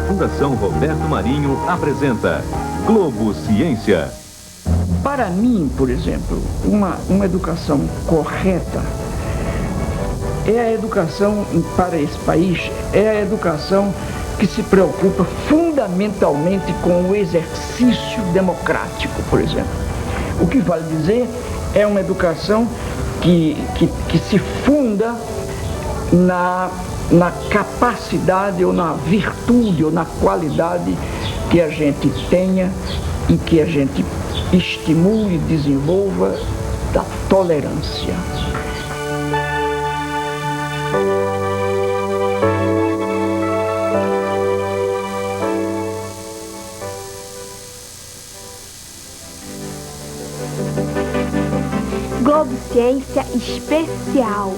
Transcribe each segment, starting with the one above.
Fundação Roberto Marinho apresenta Globo Ciência. Para mim, por exemplo, uma educação correta é a educação para esse país, é a educação que se preocupa fundamentalmente com o exercício democrático, por exemplo. O que vale dizer é uma educação que se funda na capacidade ou na virtude ou na qualidade que a gente tenha e que a gente estimule e desenvolva da tolerância. Globo Ciência Especial.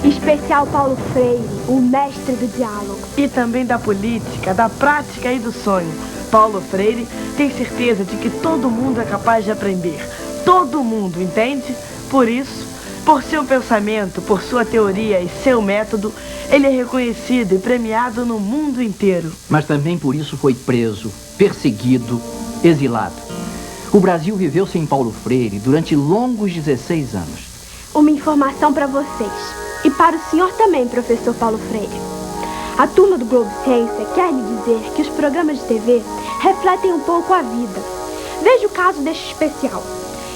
Especial Paulo Freire, o mestre do diálogo. E também da política, da prática e do sonho. Paulo Freire tem certeza de que todo mundo é capaz de aprender. Todo mundo, entende? Por isso, por seu pensamento, por sua teoria e seu método, ele é reconhecido e premiado no mundo inteiro. Mas também por isso foi preso, perseguido, exilado. O Brasil viveu sem Paulo Freire durante longos 16 anos. Uma informação para vocês. E para o senhor também, professor Paulo Freire. A turma do Globo Ciência quer lhe dizer que os programas de TV refletem um pouco a vida. Veja o caso deste especial.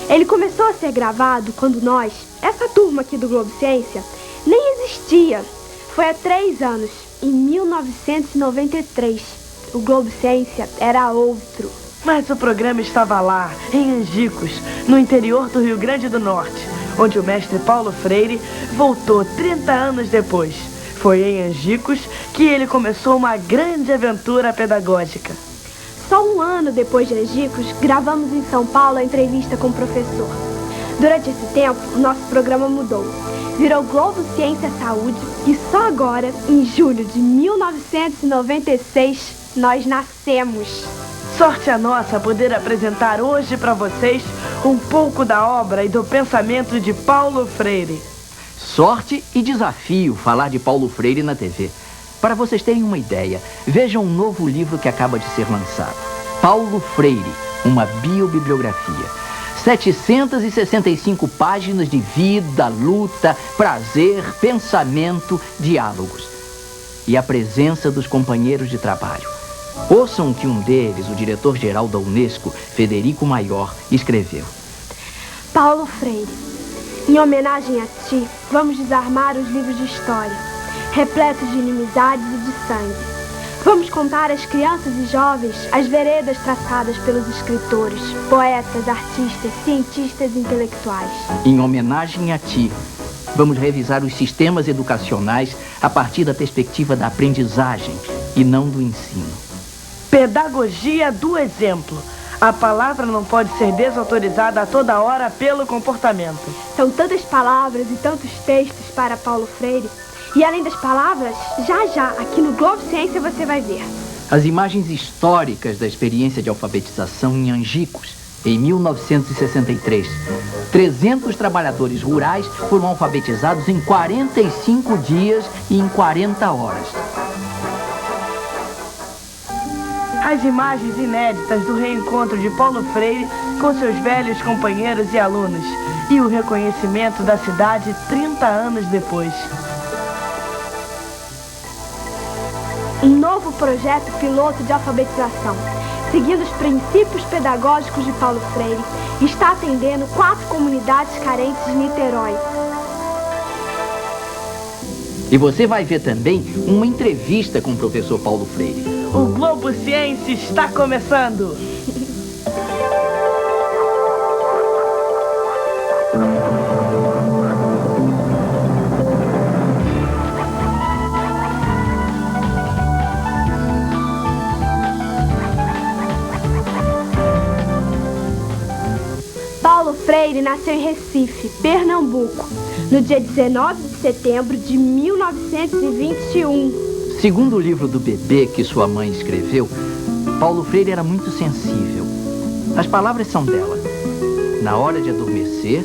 Ele começou a ser gravado quando nós, essa turma aqui do Globo Ciência, nem existia. Foi há 3 anos, em 1993. O Globo Ciência era outro. Mas o programa estava lá, em Angicos, no interior do Rio Grande do Norte, onde o mestre Paulo Freire voltou 30 anos depois. Foi em Angicos que ele começou uma grande aventura pedagógica. Só 1 ano depois de Angicos, gravamos em São Paulo a entrevista com o professor. Durante esse tempo, o nosso programa mudou. Virou Globo Ciência Saúde e só agora, em julho de 1996, nós nascemos. Sorte a nossa poder apresentar hoje para vocês um pouco da obra e do pensamento de Paulo Freire. Sorte e desafio falar de Paulo Freire na TV. Para vocês terem uma ideia, vejam um novo livro que acaba de ser lançado. Paulo Freire, uma biobibliografia. 765 páginas de vida, luta, prazer, pensamento, diálogos. E a presença dos companheiros de trabalho. Ouçam que um deles, o diretor-geral da Unesco, Federico Maior, escreveu. Paulo Freire, em homenagem a ti, vamos desarmar os livros de história, repletos de inimizades e de sangue. Vamos contar às crianças e jovens as veredas traçadas pelos escritores, poetas, artistas, cientistas e intelectuais. Em homenagem a ti, vamos revisar os sistemas educacionais a partir da perspectiva da aprendizagem e não do ensino. Pedagogia do exemplo. A palavra não pode ser desautorizada a toda hora pelo comportamento. São tantas palavras e tantos textos para Paulo Freire. E além das palavras, já, aqui no Globo Ciência você vai ver as imagens históricas da experiência de alfabetização em Angicos, em 1963. 300 trabalhadores rurais foram alfabetizados em 45 dias e em 40 horas. As imagens inéditas do reencontro de Paulo Freire com seus velhos companheiros e alunos e o reconhecimento da cidade 30 anos depois. Um novo projeto piloto de alfabetização, seguindo os princípios pedagógicos de Paulo Freire, está atendendo 4 comunidades carentes de Niterói. E você vai ver também uma entrevista com o professor Paulo Freire. O Globo Ciência está começando! Paulo Freire nasceu em Recife, Pernambuco, no dia 19 de setembro de 1921. Segundo o livro do bebê que sua mãe escreveu, Paulo Freire era muito sensível. As palavras são dela. Na hora de adormecer,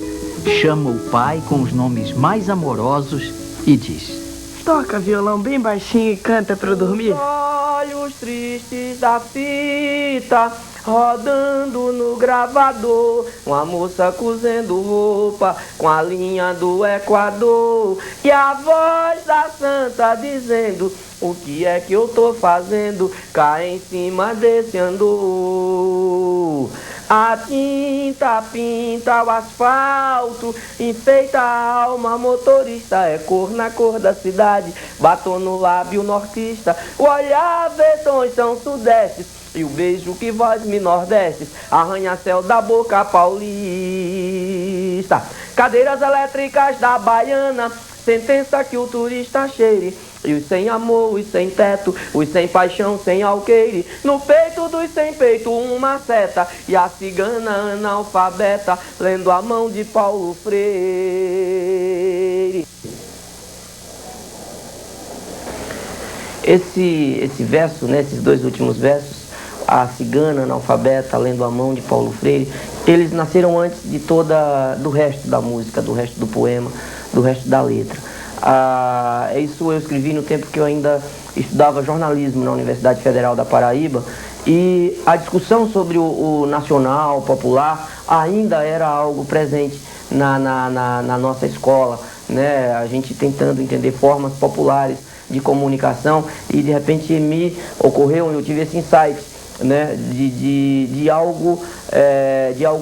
chama o pai com os nomes mais amorosos e diz: Toca violão bem baixinho e canta para eu dormir. Olhos versos tristes da fita, rodando no gravador, uma moça cozendo roupa com a linha do Equador, e a voz da santa dizendo: o que é que eu tô fazendo cá em cima desse andor? A tinta pinta o asfalto, enfeita a alma, motorista é cor na cor da cidade, batom no lábio nortista, o olhar vê tons são sudestes, e o beijo que vós me nordestes, arranha-céu da boca paulista. Cadeiras elétricas da baiana, sentença que o turista cheire, e os sem amor, os sem teto, os sem paixão, sem alqueire, no peito dos sem peito uma seta, e a cigana analfabeta, lendo a mão de Paulo Freire. Esse verso, né, esses dois últimos versos, a cigana analfabeta, lendo a mão de Paulo Freire, eles nasceram antes de do resto da música, do resto do poema, do resto da letra. Isso eu escrevi no tempo que eu ainda estudava jornalismo na Universidade Federal da Paraíba, e a discussão sobre o nacional, popular, ainda era algo presente na nossa escola, né? A gente tentando entender formas populares de comunicação, e de repente me ocorreu, eu tive esse insight, né, de algo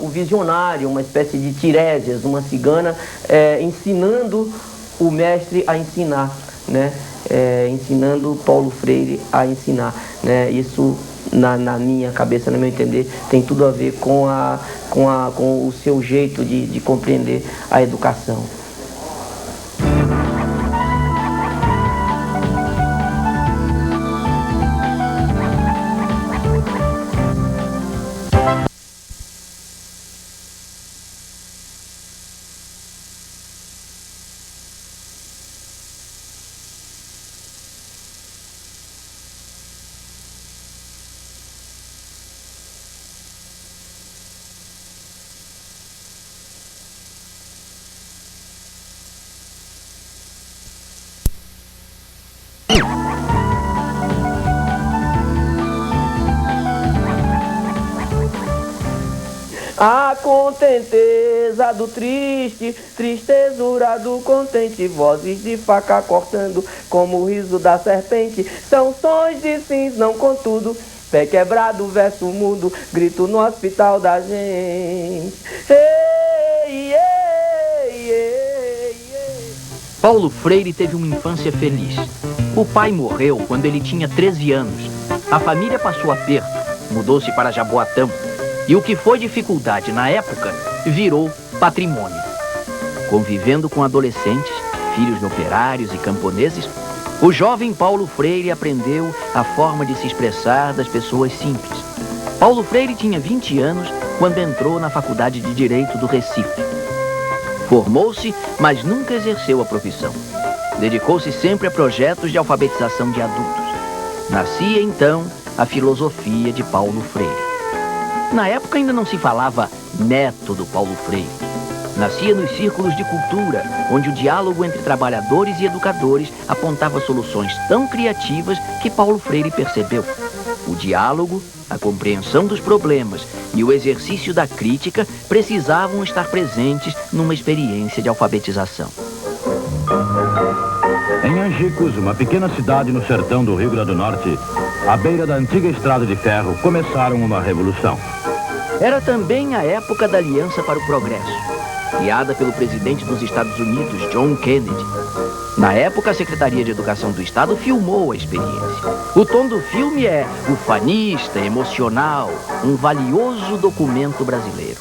visionário, uma espécie de Tiresias, uma cigana ensinando o mestre a ensinar, né, ensinando Paulo Freire a ensinar, né. Isso na minha cabeça, no meu entender, tem tudo a ver com o seu jeito de compreender a educação. A contenteza do triste, tristezura do contente, vozes de faca cortando como o riso da serpente, são sons de sims, não contudo, pé quebrado, verso mudo, grito no hospital da gente. Ei, ei, ei, ei. Paulo Freire teve uma infância feliz. O pai morreu quando ele tinha 13 anos. A família passou aperto, mudou-se para Jaboatão. E o que foi dificuldade na época, virou patrimônio. Convivendo com adolescentes, filhos de operários e camponeses, o jovem Paulo Freire aprendeu a forma de se expressar das pessoas simples. Paulo Freire tinha 20 anos quando entrou na Faculdade de Direito do Recife. Formou-se, mas nunca exerceu a profissão. Dedicou-se sempre a projetos de alfabetização de adultos. Nascia, então, a filosofia de Paulo Freire. Na época ainda não se falava método Paulo Freire. Nascia nos círculos de cultura, onde o diálogo entre trabalhadores e educadores apontava soluções tão criativas que Paulo Freire percebeu. O diálogo, a compreensão dos problemas e o exercício da crítica precisavam estar presentes numa experiência de alfabetização. Em Angicos, uma pequena cidade no sertão do Rio Grande do Norte, à beira da antiga estrada de ferro, começaram uma revolução. Era também a época da Aliança para o Progresso, criada pelo presidente dos Estados Unidos, John Kennedy. Na época, a Secretaria de Educação do Estado filmou a experiência. O tom do filme é ufanista, emocional, um valioso documento brasileiro.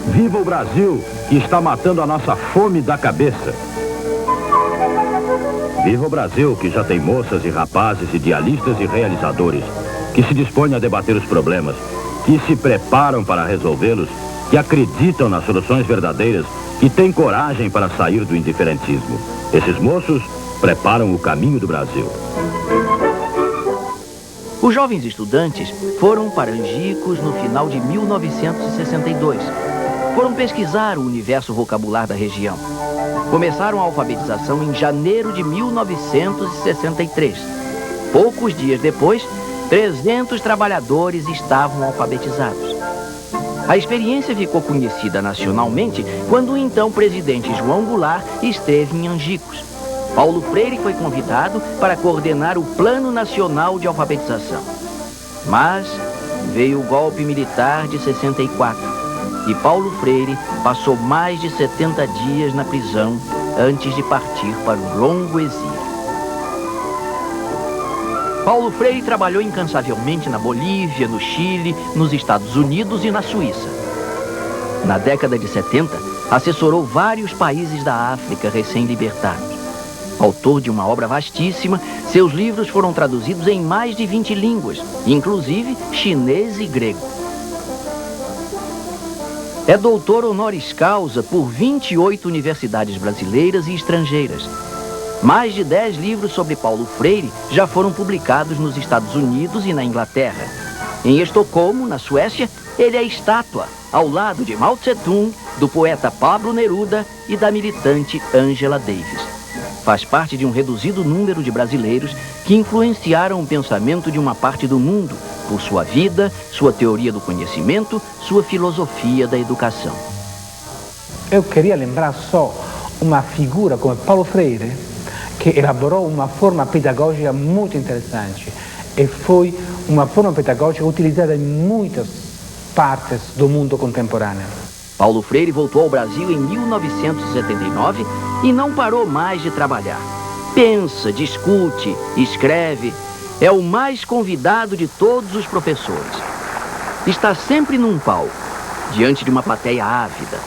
Viva o Brasil, que está matando a nossa fome da cabeça. Viva o Brasil, que já tem moças e rapazes, idealistas e realizadores, que se dispõem a debater os problemas, que se preparam para resolvê-los, que acreditam nas soluções verdadeiras, que têm coragem para sair do indiferentismo. Esses moços preparam o caminho do Brasil. Os jovens estudantes foram para Angicos no final de 1962. Foram pesquisar o universo vocabular da região. Começaram a alfabetização em janeiro de 1963. Poucos dias depois, 300 trabalhadores estavam alfabetizados. A experiência ficou conhecida nacionalmente quando o então presidente João Goulart esteve em Angicos. Paulo Freire foi convidado para coordenar o Plano Nacional de Alfabetização. Mas veio o golpe militar de 64 e Paulo Freire passou mais de 70 dias na prisão antes de partir para o longo exílio. Paulo Freire trabalhou incansavelmente na Bolívia, no Chile, nos Estados Unidos e na Suíça. Na década de 70, assessorou vários países da África recém-libertados. Autor de uma obra vastíssima, seus livros foram traduzidos em mais de 20 línguas, inclusive chinês e grego. É doutor honoris causa por 28 universidades brasileiras e estrangeiras. Mais de 10 livros sobre Paulo Freire já foram publicados nos Estados Unidos e na Inglaterra. Em Estocolmo, na Suécia, ele é estátua, ao lado de Mao Tse-tung, do poeta Pablo Neruda e da militante Angela Davis. Faz parte de um reduzido número de brasileiros que influenciaram o pensamento de uma parte do mundo por sua vida, sua teoria do conhecimento, sua filosofia da educação. Eu queria lembrar só uma figura como Paulo Freire, que elaborou uma forma pedagógica muito interessante e foi uma forma pedagógica utilizada em muitas partes do mundo contemporâneo. Paulo Freire voltou ao Brasil em 1979 e não parou mais de trabalhar. Pensa, discute, escreve. É o mais convidado de todos os professores. Está sempre num palco, diante de uma plateia ávida.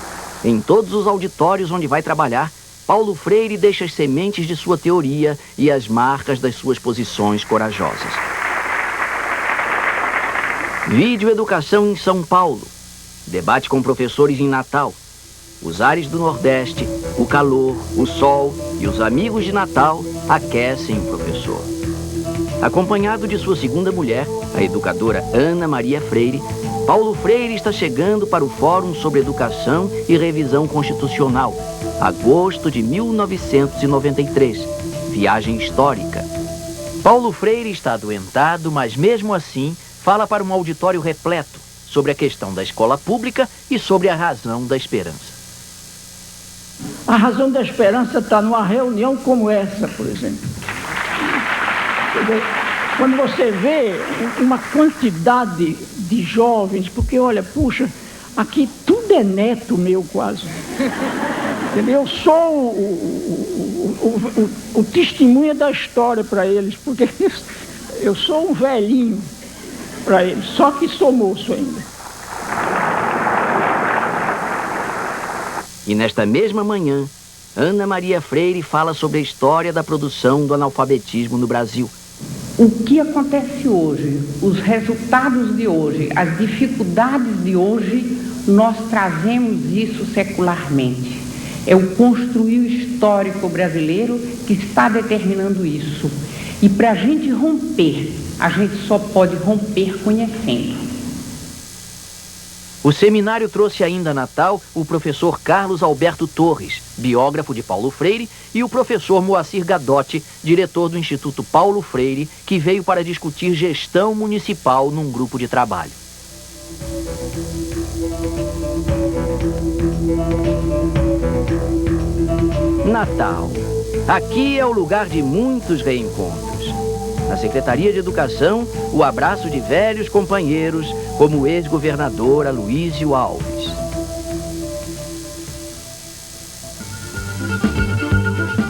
Em todos os auditórios onde vai trabalhar, Paulo Freire deixa as sementes de sua teoria e as marcas das suas posições corajosas. Vídeo Educação em São Paulo. Debate com professores em Natal. Os ares do Nordeste, o calor, o sol e os amigos de Natal aquecem o professor. Acompanhado de sua segunda mulher, a educadora Ana Maria Freire, Paulo Freire está chegando para o Fórum sobre Educação e Revisão Constitucional, agosto de 1993, viagem histórica. Paulo Freire está adoentado, mas mesmo assim fala para um auditório repleto sobre a questão da escola pública e sobre a razão da esperança. A razão da esperança está numa reunião como essa, por exemplo. Quando você vê uma quantidade de jovens, porque olha, puxa, aqui tudo é neto meu quase. Entendeu? Eu sou o testemunha da história para eles, porque eu sou um velhinho para eles, só que sou moço ainda. E nesta mesma manhã, Ana Maria Freire fala sobre a história da produção do analfabetismo no Brasil. O que acontece hoje, os resultados de hoje, as dificuldades de hoje, nós trazemos isso secularmente. É o construir histórico brasileiro que está determinando isso. E para a gente romper, a gente só pode romper conhecendo. O seminário trouxe ainda a Natal o professor Carlos Alberto Torres, biógrafo de Paulo Freire, e o professor Moacir Gadotti, diretor do Instituto Paulo Freire, que veio para discutir gestão municipal num grupo de trabalho. Natal. Aqui é o lugar de muitos reencontros. Na Secretaria de Educação, o abraço de velhos companheiros, como o ex-governador Aloísio Alves.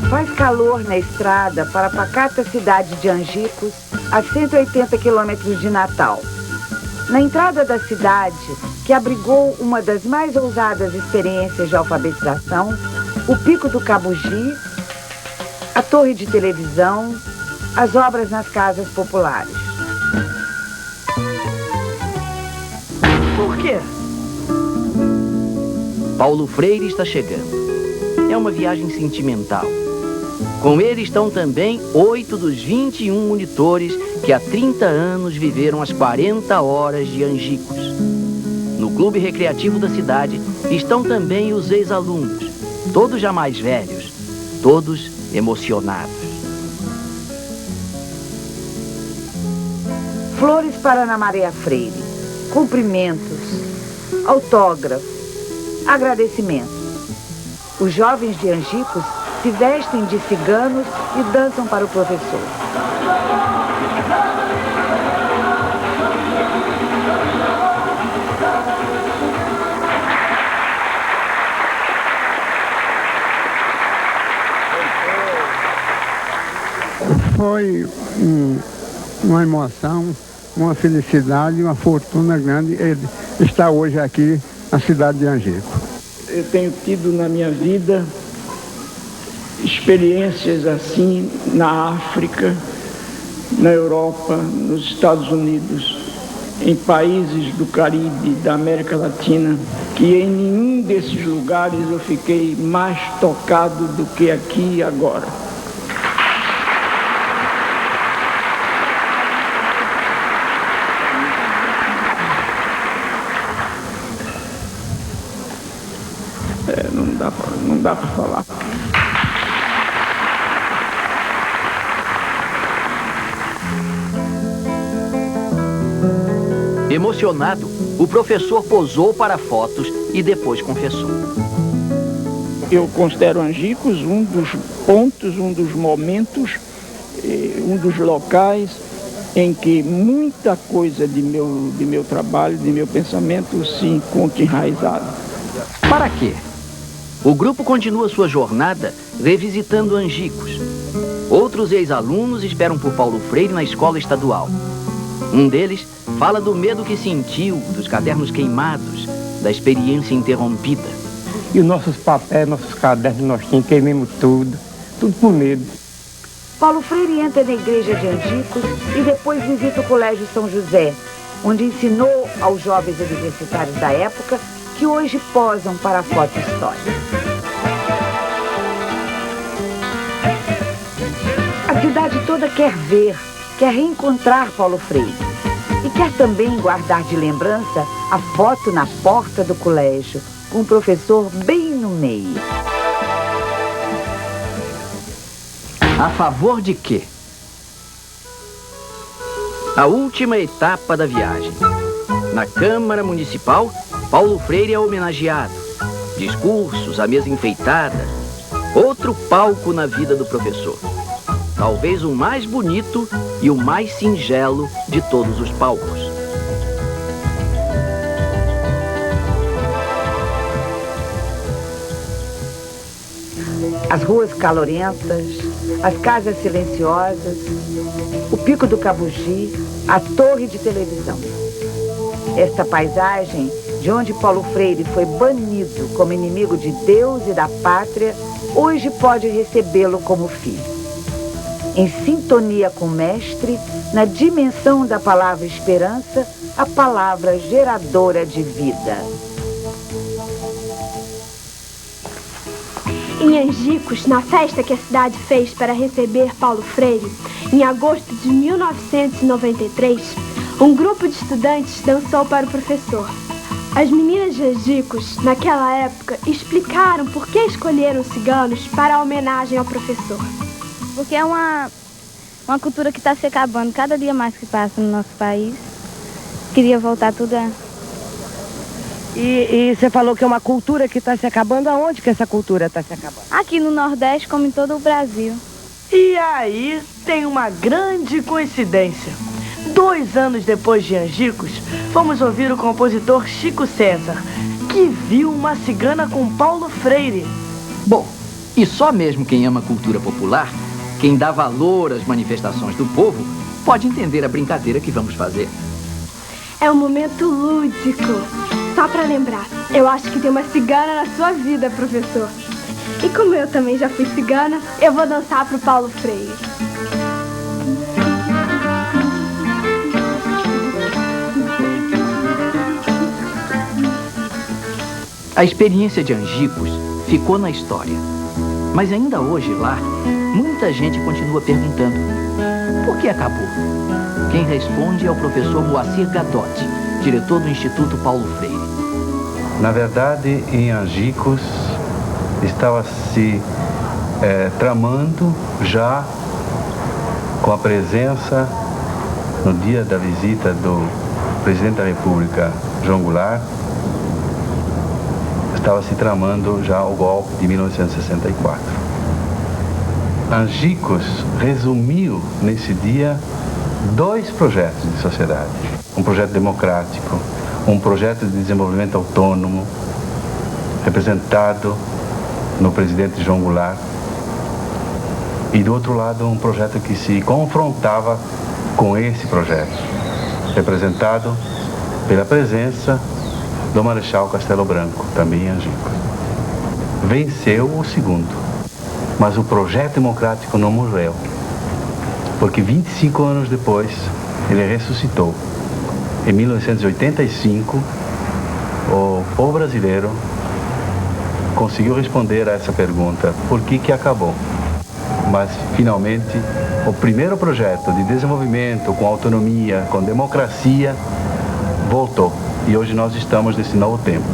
Faz calor na estrada para a pacata cidade de Angicos, a 180 quilômetros de Natal. Na entrada da cidade, que abrigou uma das mais ousadas experiências de alfabetização, o Pico do Cabugi, a torre de televisão, as obras nas casas populares. Por quê? Paulo Freire está chegando. É uma viagem sentimental. Com ele estão também 8 dos 21 monitores que há 30 anos viveram as 40 horas de Angicos. No clube recreativo da cidade estão também os ex-alunos, todos já mais velhos, todos emocionados. flores para Ana Maria Freire, cumprimentos, autógrafos, agradecimentos. Os jovens de Angicos se vestem de ciganos e dançam para o professor. Foi uma emoção, uma felicidade, uma fortuna grande ele estar hoje aqui na cidade de Angico. Eu tenho tido na minha vida experiências assim na África, na Europa, nos Estados Unidos, em países do Caribe, da América Latina, que em nenhum desses lugares eu fiquei mais tocado do que aqui e agora. Não dá para falar. Emocionado, o professor posou para fotos e depois confessou. Eu considero Angicos um dos pontos, um dos momentos, um dos locais em que muita coisa de meu trabalho, de meu pensamento se encontra enraizada. Para quê? O grupo continua sua jornada revisitando Angicos. Outros ex-alunos esperam por Paulo Freire na escola estadual. Um deles fala do medo que sentiu, dos cadernos queimados, da experiência interrompida. E os nossos papéis, nossos cadernos, nós tínhamos, queimamos tudo por medo. Paulo Freire entra na igreja de Angicos e depois visita o Colégio São José, onde ensinou aos jovens universitários da época que hoje posam para a foto histórica. A cidade toda quer ver, quer reencontrar Paulo Freire e quer também guardar de lembrança a foto na porta do colégio, com o professor bem no meio. A favor de quê? A última etapa da viagem. Na Câmara Municipal, Paulo Freire é homenageado. Discursos, a mesa enfeitada. Outro palco na vida do professor. Talvez o mais bonito e o mais singelo de todos os palcos. As ruas calorentas, as casas silenciosas, o Pico do Cabugi, a torre de televisão. Esta paisagem, de onde Paulo Freire foi banido como inimigo de Deus e da pátria, hoje pode recebê-lo como filho. Em sintonia com o mestre, na dimensão da palavra esperança, a palavra geradora de vida. Em Angicos, na festa que a cidade fez para receber Paulo Freire, em agosto de 1993, um grupo de estudantes dançou para o professor. As meninas de Angicos, naquela época, explicaram por que escolheram ciganos para a homenagem ao professor. Porque é uma cultura que está se acabando cada dia mais que passa no nosso país. Queria voltar tudo a... E você falou que é uma cultura que está se acabando. Aonde que essa cultura está se acabando? Aqui no Nordeste, como em todo o Brasil. E aí tem uma grande coincidência. 2 anos depois de Angicos, fomos ouvir o compositor Chico César, que viu uma cigana com Paulo Freire. Bom, e só mesmo quem ama cultura popular, quem dá valor às manifestações do povo, pode entender a brincadeira que vamos fazer. É um momento lúdico. Só para lembrar, eu acho que tem uma cigana na sua vida, professor. E como eu também já fui cigana, eu vou dançar pro Paulo Freire. A experiência de Angicos ficou na história. Mas ainda hoje lá, muita gente continua perguntando: por que acabou? Quem responde é o professor Moacir Gadotti, diretor do Instituto Paulo Freire. Na verdade, em Angicos estava se tramando já com a presença no dia da visita do presidente da República, João Goulart, estava se tramando já o golpe de 1964. Angicos resumiu nesse dia 2 projetos de sociedade. Um projeto democrático, um projeto de desenvolvimento autônomo, representado no presidente João Goulart, e do outro lado um projeto que se confrontava com esse projeto, representado pela presença do Marechal Castelo Branco, também em Angicos. Venceu o segundo, mas o projeto democrático não morreu, porque 25 anos depois ele ressuscitou. Em 1985, o povo brasileiro conseguiu responder a essa pergunta: por que acabou? Mas, finalmente, o primeiro projeto de desenvolvimento com autonomia, com democracia, voltou. E hoje nós estamos nesse novo tempo.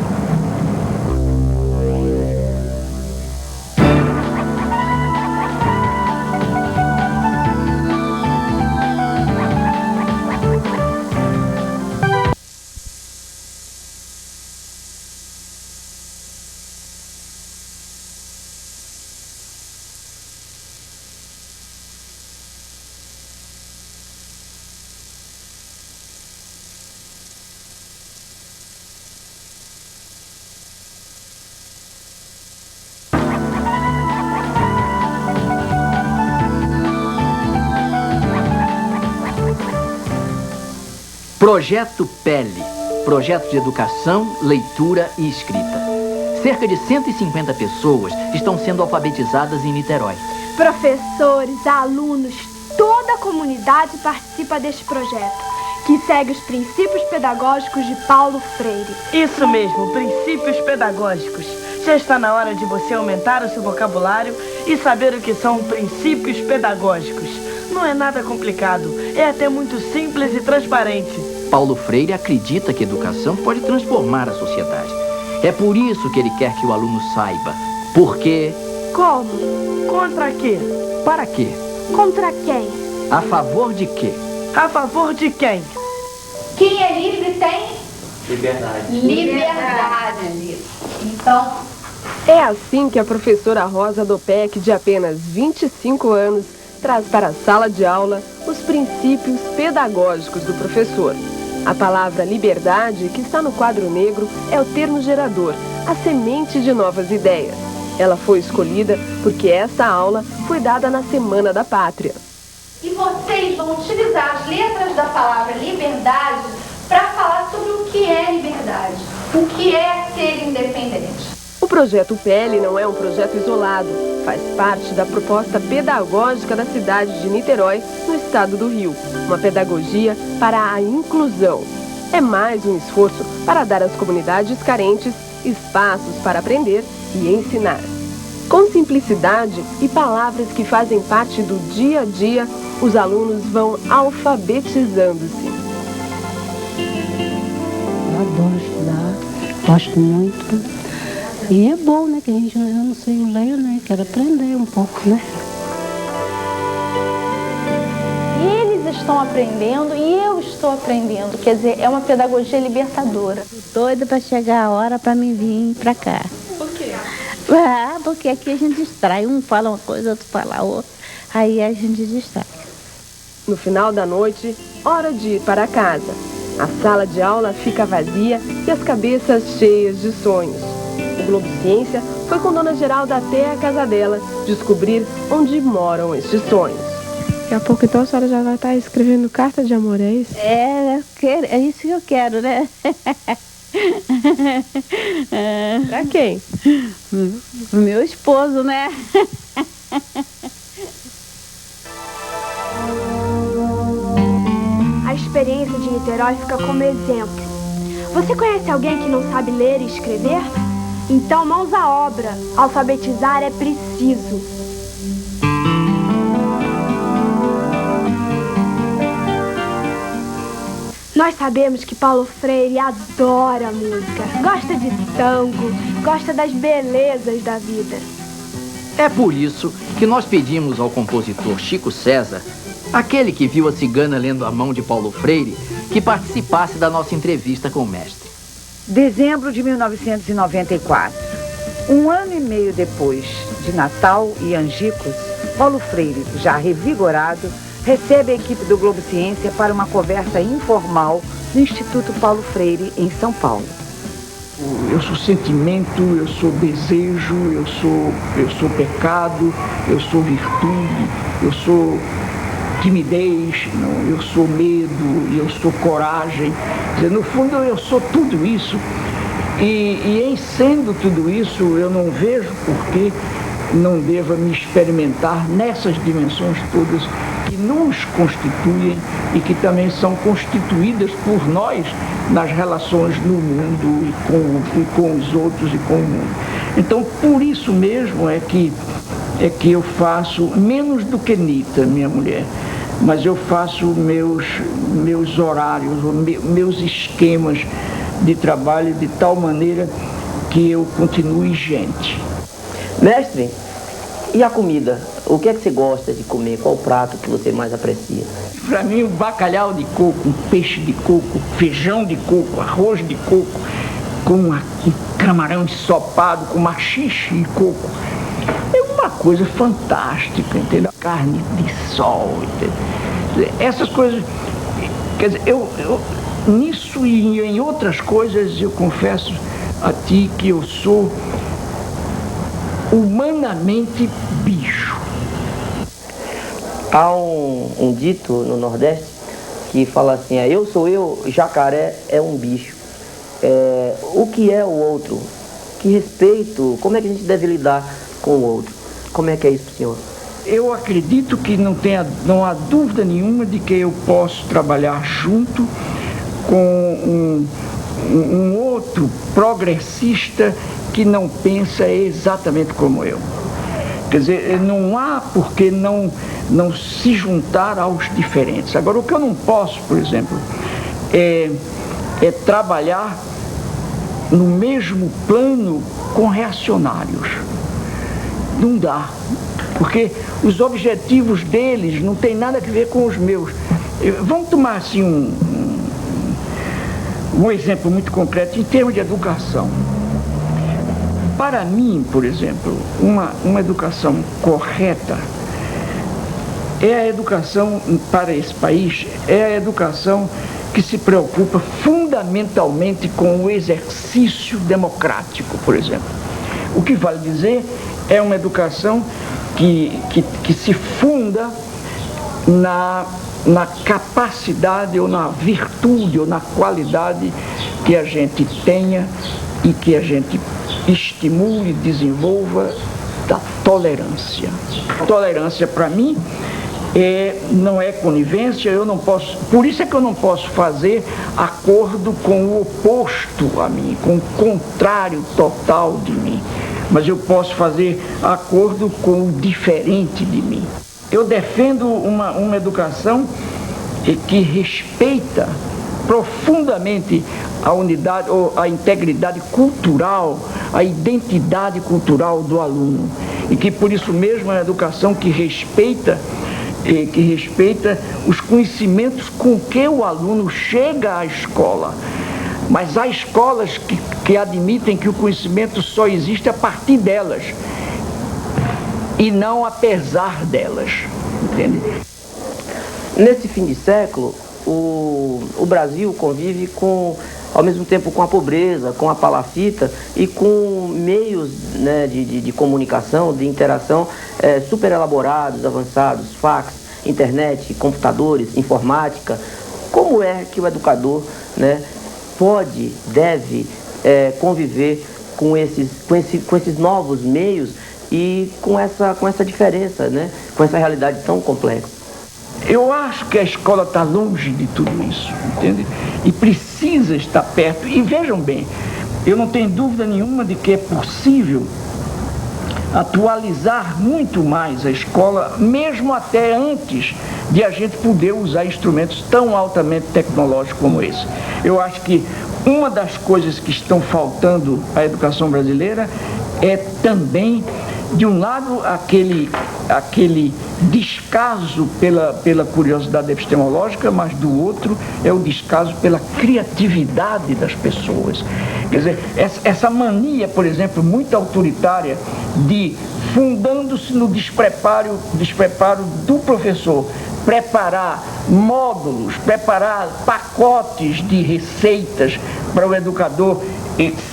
Projeto Pele, projeto de educação, leitura e escrita. Cerca de 150 pessoas estão sendo alfabetizadas em Niterói. Professores, alunos, toda a comunidade participa deste projeto, que segue os princípios pedagógicos de Paulo Freire. Isso mesmo, princípios pedagógicos. Já está na hora de você aumentar o seu vocabulário e saber o que são princípios pedagógicos. Não é nada complicado, é até muito simples e transparente. Paulo Freire acredita que a educação pode transformar a sociedade. É por isso que ele quer que o aluno saiba. Por quê? Como? Contra quê? Para quê? Contra quem? A favor de quê? A favor de quem? Quem é livre tem? Liberdade. Liberdade. Então... É assim que a professora Rosa Dopek, de apenas 25 anos, traz para a sala de aula os princípios pedagógicos do professor. A palavra liberdade, que está no quadro negro, é o termo gerador, a semente de novas ideias. Ela foi escolhida porque essa aula foi dada na Semana da Pátria. E vocês vão utilizar as letras da palavra liberdade para falar sobre o que é liberdade, o que é ser independente. O projeto Pele não é um projeto isolado, faz parte da proposta pedagógica da cidade de Niterói, no estado do Rio. Uma pedagogia para a inclusão. É mais um esforço para dar às comunidades carentes espaços para aprender e ensinar. Com simplicidade e palavras que fazem parte do dia a dia, os alunos vão alfabetizando-se. Eu adoro estudar, gosto muito. E é bom, né, que a gente, eu não sei ler, né, quero aprender um pouco, né. Eles estão aprendendo e eu estou aprendendo, quer dizer, é uma pedagogia libertadora. Doida para chegar a hora para mim vir para cá. Por quê? Ah, porque aqui a gente distrai, um fala uma coisa, outro fala outra, aí a gente distrai. No final da noite, hora de ir para casa. A sala de aula fica vazia e as cabeças cheias de sonhos. O Globo Ciência foi com Dona Geralda até a casa dela descobrir onde moram estes sonhos. Daqui a pouco então a senhora já vai estar escrevendo carta de amor, é isso? É isso que eu quero, né? Pra quem? Meu esposo, né? A experiência de Niterói fica como exemplo. Você conhece alguém que não sabe ler e escrever? Então, mãos à obra. Alfabetizar é preciso. Nós sabemos que Paulo Freire adora música, gosta de tango, gosta das belezas da vida. É por isso que nós pedimos ao compositor Chico César aquele que viu a cigana lendo a mão de Paulo Freire, que participasse da nossa entrevista com o mestre. Dezembro de 1994. Um ano e meio depois de Natal e Angicos, Paulo Freire, já revigorado, recebe a equipe do Globo Ciência para uma conversa informal no Instituto Paulo Freire, em São Paulo. Eu sou sentimento, eu sou desejo, eu sou pecado, eu sou virtude, eu sou timidez, não, eu sou medo, eu sou coragem. Quer dizer, no fundo eu sou tudo isso. E em sendo tudo isso, eu não vejo por que não deva me experimentar nessas dimensões todas que nos constituem e que também são constituídas por nós nas relações no mundo e com os outros e com o mundo. Então, por isso mesmo é que eu faço, menos do que Nita, minha mulher, mas eu faço meus horários, meus esquemas de trabalho de tal maneira que eu continue gente. Mestre, e a comida? O que é que você gosta de comer? Qual o prato que você mais aprecia? Para mim, um bacalhau de coco, um peixe de coco, feijão de coco, arroz de coco, com um camarão ensopado, com maxixe de coco. É uma coisa fantástica, entendeu? Carne de sol, entendeu? Essas coisas, quer dizer, nisso e em outras coisas, eu confesso a ti que eu sou humanamente bicho. Há um dito no Nordeste que fala assim, eu sou eu, jacaré é um bicho. O que é o outro? Que respeito? Como é que a gente deve lidar com o outro? Como é que é isso, senhor? Eu acredito que não há dúvida nenhuma de que eu posso trabalhar junto com um outro progressista que não pensa exatamente como eu. Quer dizer, não há por que não se juntar aos diferentes. Agora, o que eu não posso, por exemplo, é trabalhar no mesmo plano com reacionários. Não dá, porque os objetivos deles não têm nada a ver com os meus. Vamos tomar assim um exemplo muito concreto em termos de educação. Para mim, por exemplo, uma educação correta é a educação para esse país, é a educação que se preocupa fundamentalmente com o exercício democrático, por exemplo. O que vale dizer é uma educação que se funda na capacidade ou na virtude ou na qualidade que a gente tenha e que a gente estimule, desenvolva da tolerância. Tolerância para mim não é conivência, eu não posso, por isso é que eu não posso fazer acordo com o oposto a mim, com o contrário total de mim, mas eu posso fazer acordo com o diferente de mim. Eu defendo uma educação que respeita profundamente a unidade ou a integridade cultural, a identidade cultural do aluno. E que por isso mesmo é uma educação que respeita os conhecimentos com que o aluno chega à escola. Mas há escolas que admitem que o conhecimento só existe a partir delas e não apesar delas, entende? Nesse fim de século, o Brasil convive ao mesmo tempo com a pobreza, com a palafita e com meios, né, de comunicação, de interação super elaborados, avançados, fax, internet, computadores, informática. Como é que o educador, né, deve conviver com esses novos meios e com essa diferença, né, com essa realidade tão complexa? Eu acho que a escola está longe de tudo isso, entende? E precisa estar perto. E vejam bem, eu não tenho dúvida nenhuma de que é possível atualizar muito mais a escola, mesmo até antes de a gente poder usar instrumentos tão altamente tecnológicos como esse. Eu acho que uma das coisas que estão faltando à educação brasileira é também de um lado, aquele descaso pela curiosidade epistemológica, mas do outro é o descaso pela criatividade das pessoas. Quer dizer, essa mania, por exemplo, muito autoritária de, fundando-se no despreparo do professor, preparar módulos, preparar pacotes de receitas para o educador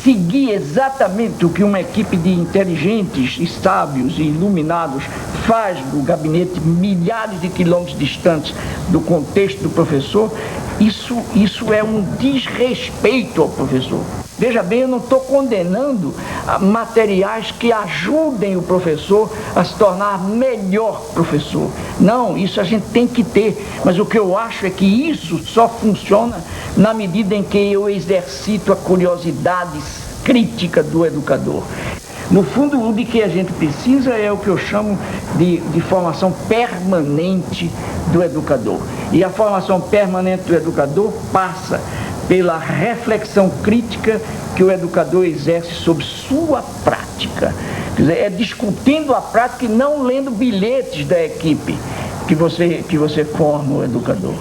seguir exatamente o que uma equipe de inteligentes e sábios e iluminados faz no gabinete milhares de quilômetros distantes do contexto do professor, isso é um desrespeito ao professor. Veja bem, eu não estou condenando materiais que ajudem o professor a se tornar melhor professor. Não, isso a gente tem que ter. Mas o que eu acho é que isso só funciona na medida em que eu exercito a curiosidade crítica do educador. No fundo, o de que a gente precisa é o que eu chamo de formação permanente do educador. E a formação permanente do educador passa pela reflexão crítica que o educador exerce sobre sua prática. Quer dizer, é discutindo a prática e não lendo bilhetes da equipe que você forma o educador.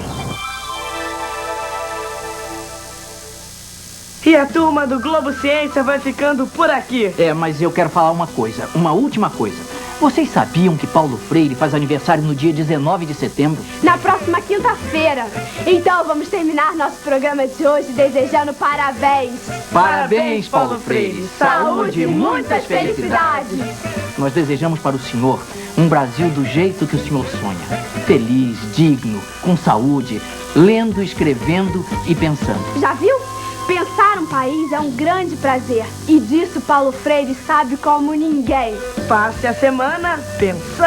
E a turma do Globo Ciência vai ficando por aqui. Mas eu quero falar uma coisa, uma última coisa. Vocês sabiam que Paulo Freire faz aniversário no dia 19 de setembro? Na próxima quinta-feira. Então vamos terminar nosso programa de hoje desejando parabéns. Parabéns, Paulo Freire. Saúde e muitas felicidades. Nós desejamos para o senhor um Brasil do jeito que o senhor sonha. Feliz, digno, com saúde, lendo, escrevendo e pensando. Já viu? Pensar um país é um grande prazer. E disso Paulo Freire sabe como ninguém. Passe a semana pensando.